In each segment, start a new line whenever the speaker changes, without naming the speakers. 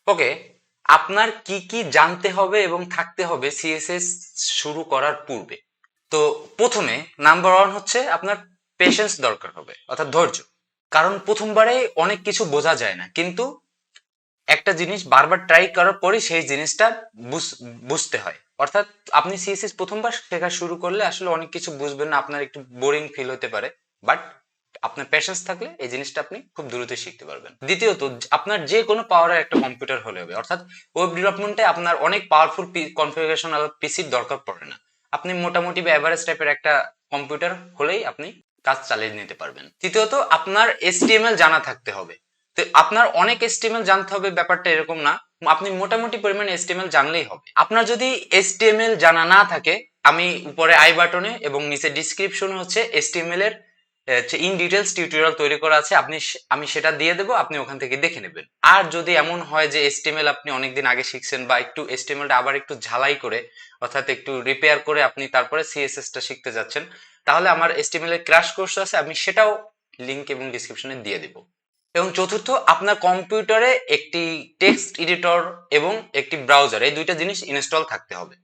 ওকে, আপনার কি কি জানতে হবে এবং থাকতে হবে সিএসএস শুরু করার পূর্বে? তো প্রথমে নাম্বার ওয়ান হচ্ছে আপনার পেশেন্স দরকার হবে, অর্থাৎ ধৈর্য। কারণ প্রথমবারে অনেক কিছু বোঝা যায় না, কিন্তু একটা জিনিস বারবার ট্রাই করার পরে সেই জিনিসটা বুঝতে হয়। অর্থাৎ আপনি সিএসএস প্রথমবার শেখা শুরু করলে আসলে অনেক কিছু বুঝবেন না, আপনার একটু বোরিং ফিল হতে পারে, বাট আপনার প্যাশেন্স থাকলে এই জিনিসটা আপনি খুব দ্রুত শিখতে পারবেন। দ্বিতীয়ত, আপনার যে কোনো পাওয়ারের একটা কম্পিউটার হলে হবে, অর্থাৎ ওয়েব ডেভেলপমেন্টে আপনার অনেক পাওয়ারফুল কনফিগারেশন পিসির দরকার পড়ে না। আপনি মোটামুটি বা এভারেজ টাইপের একটা কম্পিউটার হলেই আপনি কাজ চালিয়ে নিতে পারবেন। তৃতীয়ত, আপনার এসটিএমএল জানা থাকতে হবে। তো আপনার অনেক এসটিএমএল জানতে হবে ব্যাপারটা এরকম না, আপনি মোটামুটি পরিমাণে এসটিএমএল জানলেই হবে। আপনার যদি এসটিএমএল জানা না থাকে, আমি উপরে আই বাটনে এবং নিচে ডিসক্রিপশনে হচ্ছে এসটিএমএল এর ইন ডিটেলস টিউটোরিয়াল তৈরি করা আছে, আমি সেটা দিয়ে দেবো, আপনি ওখান থেকে দেখে নেবেন। আর যদি এমন হয় যে এসটিএমএল আপনি অনেকদিন আগে শিখছেন বা একটু এসটিএমএলটা আবার একটু ঝালাই করে, অর্থাৎ একটু রিপেয়ার করে আপনি তারপরে সিএসএস টা শিখতে যাচ্ছেন, তাহলে আমার এসটিএমএল এর ক্র্যাশ কোর্স আছে, আমি সেটাও লিংক এবং ডিসক্রিপশনে দিয়ে দিব। এবং চতুর্থ, আপনার কম্পিউটারে একটি টেক্সট এডিটর এবং একটি ব্রাউজার, এই দুইটা জিনিস ইনস্টল থাকতে হবে।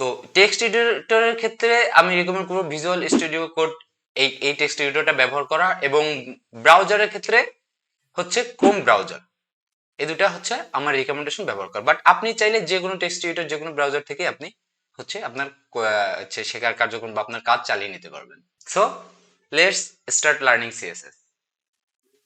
তো টেক্সট এডিটরের ক্ষেত্রে আমি রিকমেন্ড করব ভিজুয়াল স্টুডিও কোড, এই টেক্সট এডিটরটা ব্যবহার করা, এবং ব্রাউজারের ক্ষেত্রে হচ্ছে ক্রোম ব্রাউজার। এই দুটা হচ্ছে আমার রিকমেন্ডেশন ব্যবহার করা, বাট আপনি চাইলে যে কোনো টেক্সট এডিটর, যে কোনো ব্রাউজার থেকে আপনি হচ্ছে আপনার শেখার কার্যক্রম বা আপনার কাজ চালিয়ে নিতে পারবেন। So let's start learning CSS.